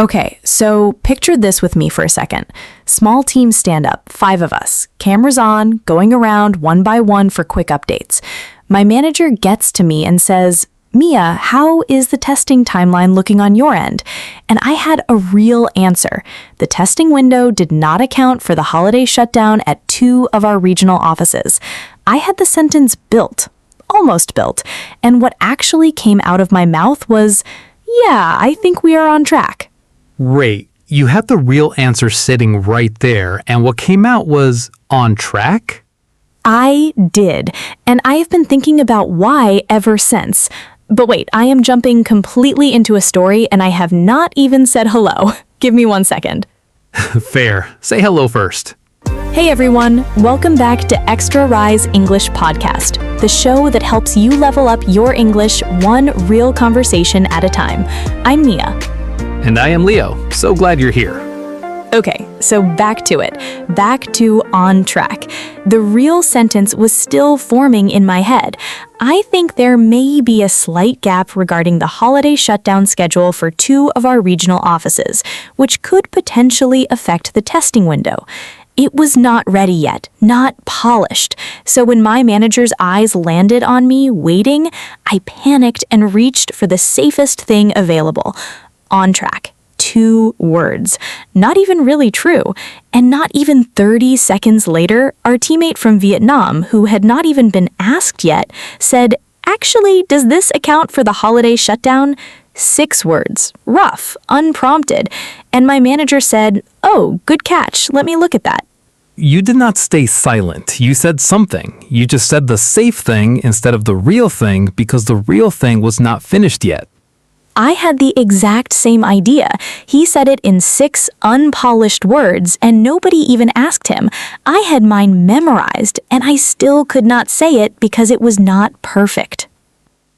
Okay, so picture this with me for a second. Small team stand up, 5 of us, cameras on, going around one by one for quick updates. My manager gets to me and says, Mia, how is the testing timeline looking on your end? And I had a real answer. The testing window did not account for the holiday shutdown at 2 of our regional offices. I had the sentence built, almost built, and what actually came out of my mouth was, yeah, I think we are on track. Wait, you had the real answer sitting right there, and what came out was on track? I did, and I have been thinking about why ever since. But wait, I am jumping completely into a story and I have not even said hello. Give me 1 second. Fair. Say hello first. Hey everyone, welcome back to Extra Rise English Podcast, the show that helps you level up your English one real conversation at a time. I'm Mia. And I am Leo. So glad you're here. Okay, so back to it. Back to on track. The real sentence was still forming in my head. I think there may be a slight gap regarding the holiday shutdown schedule for 2 of our regional offices, which could potentially affect the testing window. It was not ready yet, not polished. So when my manager's eyes landed on me waiting, I panicked and reached for the safest thing available. On track. 2 words. Not even really true. And not even 30 seconds later, our teammate from Vietnam, who had not even been asked yet, said, actually, does this account for the holiday shutdown? 6 words. Rough. Unprompted. And my manager said, oh, good catch. Let me look at that. You did not stay silent. You said something. You just said the safe thing instead of the real thing because the real thing was not finished yet. I had the exact same idea. He said it in 6 unpolished words, and nobody even asked him. I had mine memorized, and I still could not say it because it was not perfect.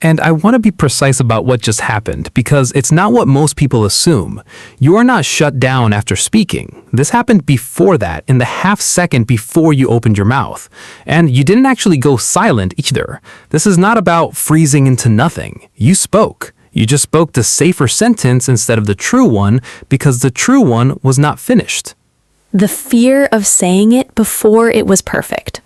And I want to be precise about what just happened, because it's not what most people assume. You are not shut down after speaking. This happened before that, in the half second before you opened your mouth. And you didn't actually go silent either. This is not about freezing into nothing. You spoke. You just spoke the safer sentence instead of the true one because the true one was not finished. The fear of saying it before it was perfect.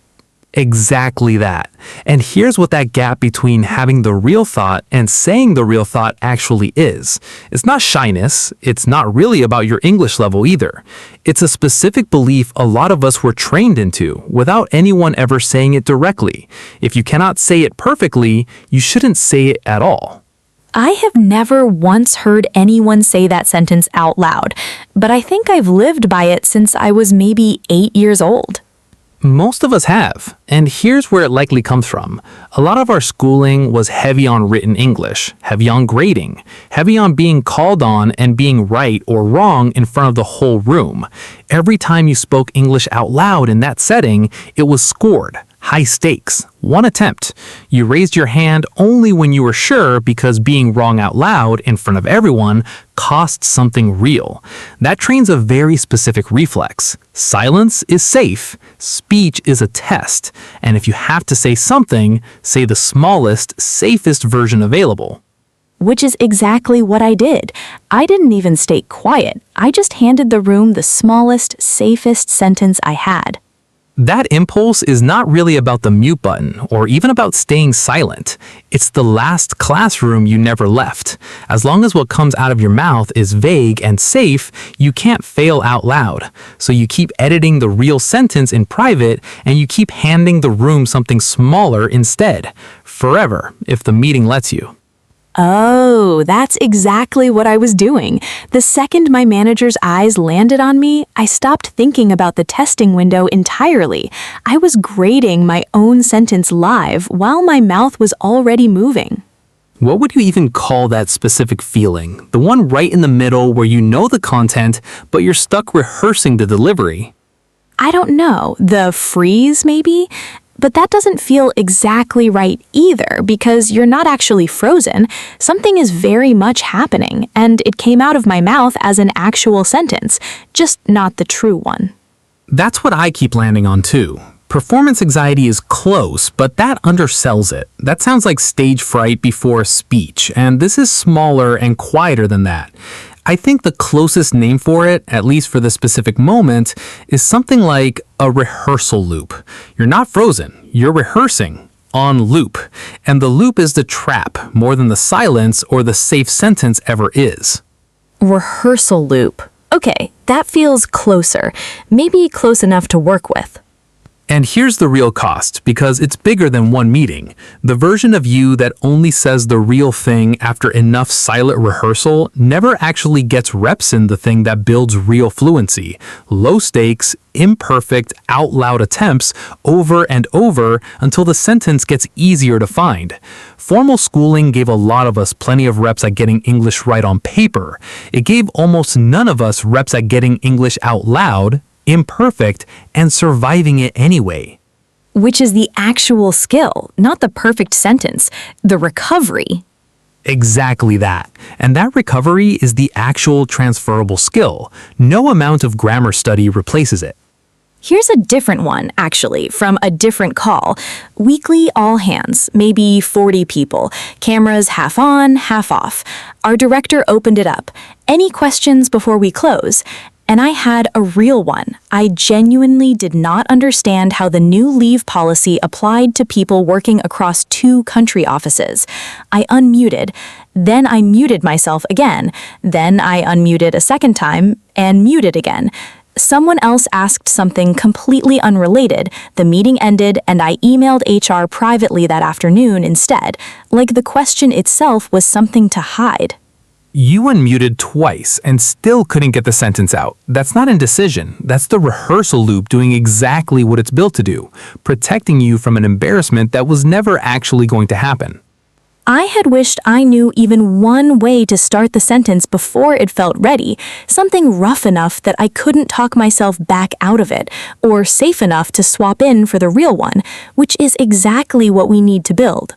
Exactly that. And here's what that gap between having the real thought and saying the real thought actually is. It's not shyness. It's not really about your English level either. It's a specific belief a lot of us were trained into without anyone ever saying it directly. If you cannot say it perfectly, you shouldn't say it at all. I have never once heard anyone say that sentence out loud, but I think I've lived by it since I was maybe 8 years old. Most of us have, and here's where it likely comes from. A lot of our schooling was heavy on written English, heavy on grading, heavy on being called on and being right or wrong in front of the whole room. Every time you spoke English out loud in that setting, it was scored. High stakes. 1 attempt. You raised your hand only when you were sure because being wrong out loud in front of everyone costs something real. That trains a very specific reflex. Silence is safe. Speech is a test. And if you have to say something, say the smallest, safest version available. Which is exactly what I did. I didn't even stay quiet. I just handed the room the smallest, safest sentence I had. That impulse is not really about the mute button or even about staying silent. It's the last classroom you never left. As long as what comes out of your mouth is vague and safe, you can't fail out loud. So you keep editing the real sentence in private and you keep handing the room something smaller instead. Forever, if the meeting lets you. Oh, that's exactly what I was doing. The second my manager's eyes landed on me, I stopped thinking about the testing window entirely. I was grading my own sentence live while my mouth was already moving. What would you even call that specific feeling? The one right in the middle where you know the content, but you're stuck rehearsing the delivery. I don't know, the freeze maybe? But that doesn't feel exactly right either because you're not actually frozen. Something is very much happening, and it came out of my mouth as an actual sentence, just not the true one. That's what I keep landing on too. Performance anxiety is close, but that undersells it. That sounds like stage fright before a speech, and this is smaller and quieter than that. I think the closest name for it, at least for this specific moment, is something like a rehearsal loop. You're not frozen, you're rehearsing on loop. And the loop is the trap more than the silence or the safe sentence ever is. Rehearsal loop. Okay, that feels closer. Maybe close enough to work with. And here's the real cost, because it's bigger than one meeting. The version of you that only says the real thing after enough silent rehearsal never actually gets reps in the thing that builds real fluency. Low stakes, imperfect, out loud attempts over and over until the sentence gets easier to find. Formal schooling gave a lot of us plenty of reps at getting English right on paper. It gave almost none of us reps at getting English out loud, imperfect, and surviving it anyway. Which is the actual skill, not the perfect sentence, the recovery. Exactly that. And that recovery is the actual transferable skill. No amount of grammar study replaces it. Here's a different one, actually, from a different call. Weekly all hands, maybe 40 people. Cameras half on, half off. Our director opened it up. Any questions before we close? And I had a real one. I genuinely did not understand how the new leave policy applied to people working across 2 country offices. I unmuted, then I muted myself again, then I unmuted a second time, and muted again. Someone else asked something completely unrelated, the meeting ended, and I emailed HR privately that afternoon instead, like the question itself was something to hide. You unmuted twice and still couldn't get the sentence out. That's not indecision. That's the rehearsal loop doing exactly what it's built to do, protecting you from an embarrassment that was never actually going to happen. I had wished I knew even one way to start the sentence before it felt ready, something rough enough that I couldn't talk myself back out of it, or safe enough to swap in for the real one, which is exactly what we need to build.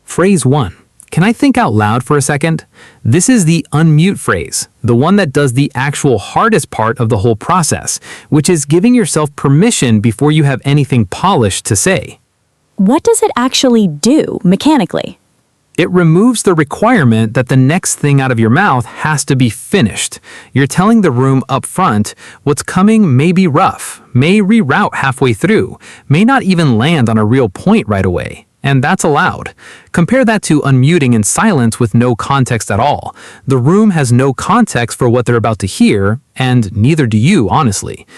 Phrase 1. Can I think out loud for a second? This is the unmute phrase, the one that does the actual hardest part of the whole process, which is giving yourself permission before you have anything polished to say. What does it actually do, mechanically? It removes the requirement that the next thing out of your mouth has to be finished. You're telling the room up front what's coming may be rough, may reroute halfway through, may not even land on a real point right away. And that's allowed. Compare that to unmuting in silence with no context at all. The room has no context for what they're about to hear, and neither do you, honestly.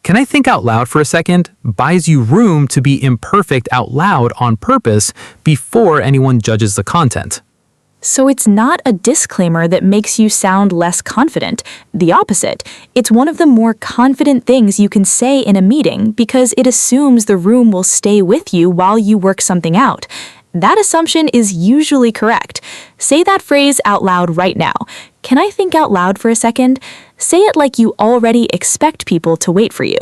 Can I think out loud for a second? Buys you room to be imperfect out loud on purpose before anyone judges the content. So it's not a disclaimer that makes you sound less confident. The opposite. It's one of the more confident things you can say in a meeting because it assumes the room will stay with you while you work something out. That assumption is usually correct. Say that phrase out loud right now. Can I think out loud for a second? Say it like you already expect people to wait for you.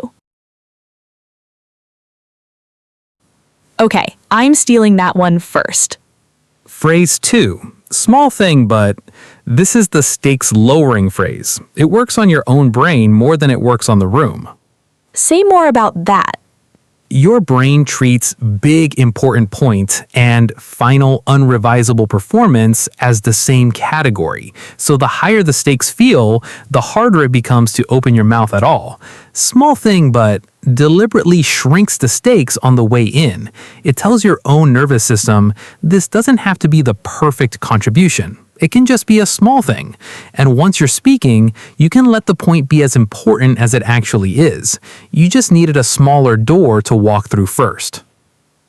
Okay, I'm stealing that one first. Phrase 2. Small thing, but this is the stakes lowering phrase. It works on your own brain more than it works on the room. Say more about that. Your brain treats big important point and final unrevisable performance as the same category. So the higher the stakes feel, the harder it becomes to open your mouth at all. Small thing, but deliberately shrinks the stakes on the way in. It tells your own nervous system, this doesn't have to be the perfect contribution. It can just be a small thing. And once you're speaking, you can let the point be as important as it actually is. You just needed a smaller door to walk through first.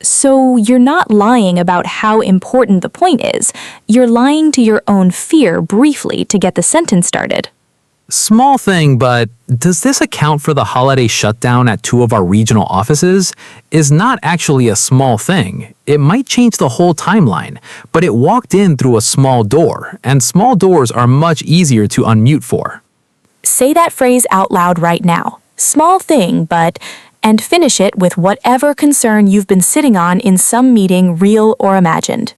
So you're not lying about how important the point is. You're lying to your own fear briefly to get the sentence started. Small thing, but does this account for the holiday shutdown at 2 of our regional offices? Is not actually a small thing. It might change the whole timeline, but it walked in through a small door, and small doors are much easier to unmute for. Say that phrase out loud right now. Small thing, but, and finish it with whatever concern you've been sitting on in some meeting, real or imagined.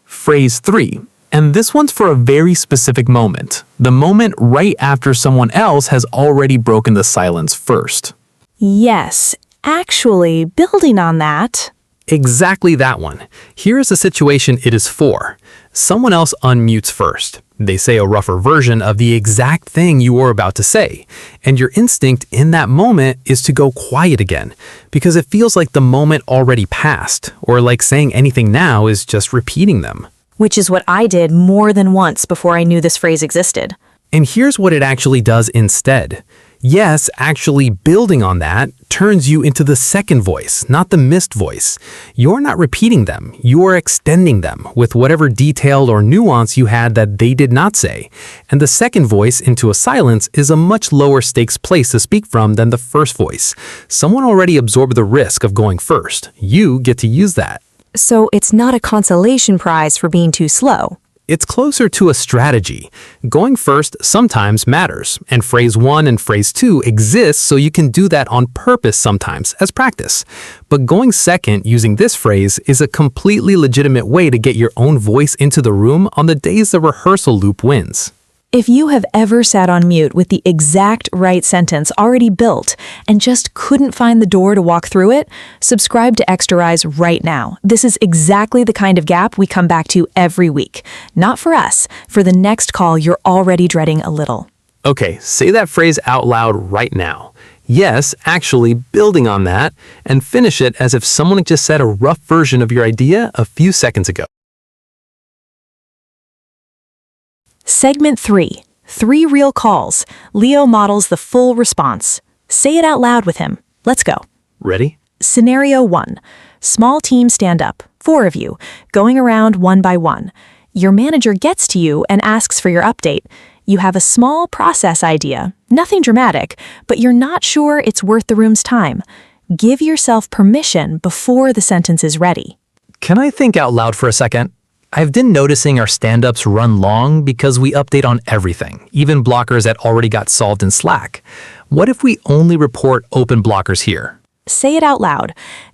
Phrase 3. And this one's for a very specific moment. The moment right after someone else has already broken the silence first. Yes, actually, building on that. Exactly that one. Here is the situation it is for. Someone else unmutes first. They say a rougher version of the exact thing you were about to say, and your instinct in that moment is to go quiet again, because it feels like the moment already passed, or like saying anything now is just repeating them. Which is what I did more than once before I knew this phrase existed. And here's what it actually does instead. Yes, actually building on that turns you into the second voice, not the missed voice. You're not repeating them, you're extending them with whatever detail or nuance you had that they did not say. And the second voice into a silence is a much lower stakes place to speak from than the first voice. Someone already absorbed the risk of going first. You get to use that. So it's not a consolation prize for being too slow. It's closer to a strategy. Going first sometimes matters, and phrase 1 and phrase 2 exist so you can do that on purpose sometimes as practice. But going second using this phrase is a completely legitimate way to get your own voice into the room on the days the rehearsal loop wins. If you have ever sat on mute with the exact right sentence already built and just couldn't find the door to walk through it, subscribe to Extra Rise right now. This is exactly the kind of gap we come back to every week. Not for us, for the next call you're already dreading a little. Okay, say that phrase out loud right now. Yes, actually building on that, and finish it as if someone just said a rough version of your idea a few seconds ago. Segment 3. 3 real calls. Leo models the full response. Say it out loud with him. Let's go. Ready? Scenario 1. Small team stand up. 4 of you, going around one by one. Your manager gets to you and asks for your update. You have a small process idea, nothing dramatic, but you're not sure it's worth the room's time. Give yourself permission before the sentence is ready. Can I think out loud for a second? I've been noticing our stand-ups run long because we update on everything, even blockers that already got solved in Slack. What if we only report open blockers here? Say it out loud.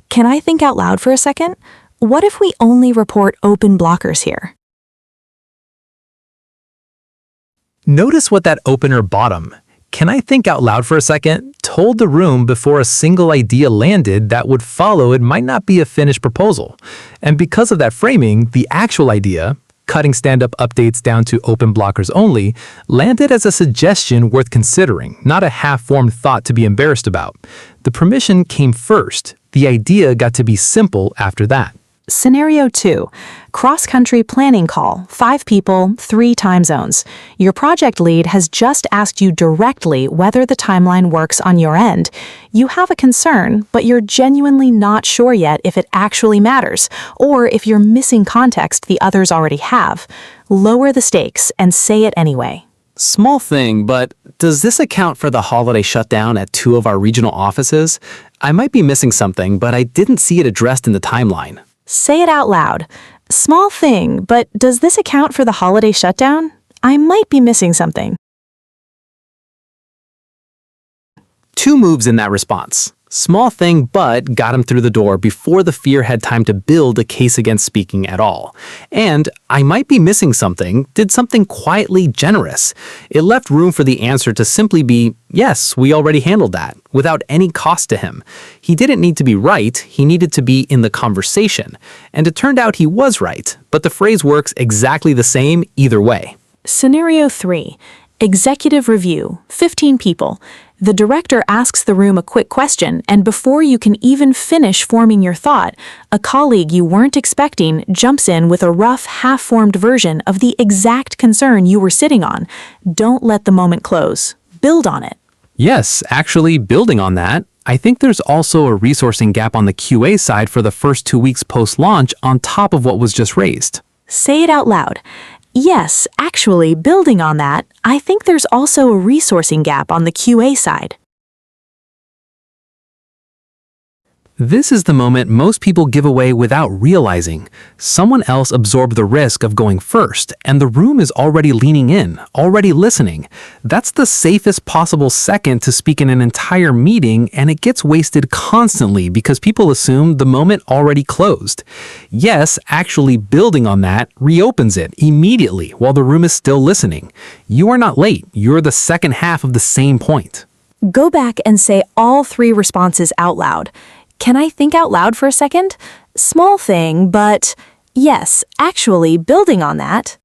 Can I think out loud for a second? What if we only report open blockers here? Notice what that opener bottom, "Can I think out loud for a second?" told the room before a single idea landed that would follow it might not be a finished proposal. And because of that framing, the actual idea, cutting stand-up updates down to open blockers only, landed as a suggestion worth considering, not a half-formed thought to be embarrassed about. The permission came first. The idea got to be simple after that. Scenario 2. Cross-country planning call. 5 people, 3 time zones. Your project lead has just asked you directly whether the timeline works on your end. You have a concern, but you're genuinely not sure yet if it actually matters, or if you're missing context the others already have. Lower the stakes and say it anyway. Small thing, but does this account for the holiday shutdown at 2 of our regional offices? I might be missing something, but I didn't see it addressed in the timeline. Say it out loud. Small thing, but does this account for the holiday shutdown? I might be missing something. 2 moves in that response. Small thing, but got him through the door before the fear had time to build a case against speaking at all. And I might be missing something did something quietly generous. It left room for the answer to simply be, yes, we already handled that, without any cost to him. He didn't need to be right, he needed to be in the conversation. And it turned out he was right, but the phrase works exactly the same either way. Scenario 3. Executive review. 15 people. The director asks the room a quick question, and before you can even finish forming your thought, a colleague you weren't expecting jumps in with a rough, half-formed version of the exact concern you were sitting on. Don't let the moment close. Build on it. Yes, actually building on that, I think there's also a resourcing gap on the QA side for the first 2 weeks post-launch on top of what was just raised. Say it out loud. Yes, actually, building on that, I think there's also a resourcing gap on the QA side. This is the moment most people give away without realizing. Someone else absorbed the risk of going first, and the room is already leaning in, already listening. That's the safest possible second to speak in an entire meeting, and it gets wasted constantly because people assume the moment already closed. Yes, actually building on that reopens it immediately while the room is still listening. You are not late, you're the second half of the same point. Go back and say all 3 responses out loud. Can I think out loud for a second? Small thing, but Yes, actually, building on that.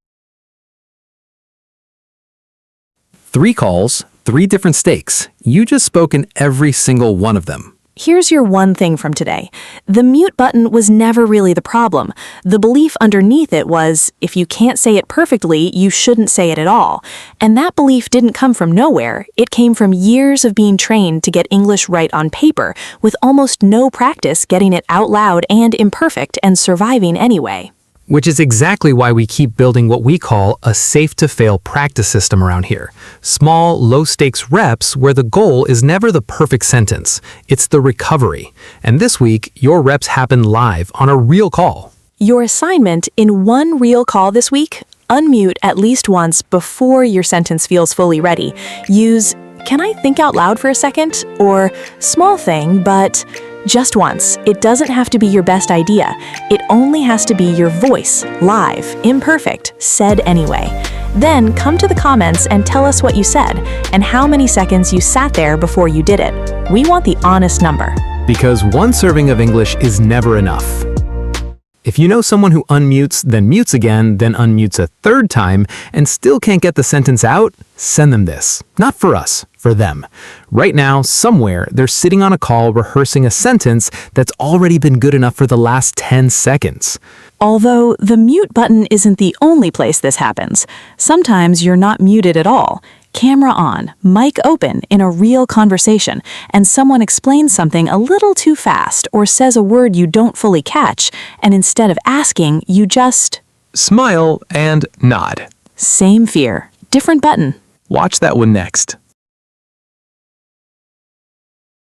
3 calls, 3 different stakes. You just spoke in every single one of them. Here's your one thing from today. The mute button was never really the problem. The belief underneath it was, if you can't say it perfectly, you shouldn't say it at all. And that belief didn't come from nowhere. It came from years of being trained to get English right on paper, with almost no practice getting it out loud and imperfect and surviving anyway. Which is exactly why we keep building what we call a safe-to-fail practice system around here. Small, low-stakes reps where the goal is never the perfect sentence. It's the recovery. And this week, your reps happen live on a real call. Your assignment in one real call this week: unmute at least once before your sentence feels fully ready. Use, "Can I think out loud for a second?" or "Small thing, but..." Just once. It doesn't have to be your best idea. It only has to be your voice, live, imperfect, said anyway. Then come to the comments and tell us what you said and how many seconds you sat there before you did it. We want the honest number. Because one serving of English is never enough. If you know someone who unmutes, then mutes again, then unmutes a third time, and still can't get the sentence out, send them this. Not for us, for them. Right now, somewhere, they're sitting on a call rehearsing a sentence that's already been good enough for the last 10 seconds. Although the mute button isn't the only place this happens. Sometimes you're not muted at all. Camera on, mic open in a real conversation, and someone explains something a little too fast or says a word you don't fully catch, and instead of asking, you just Smile and nod. same fear, different button. Watch that one next.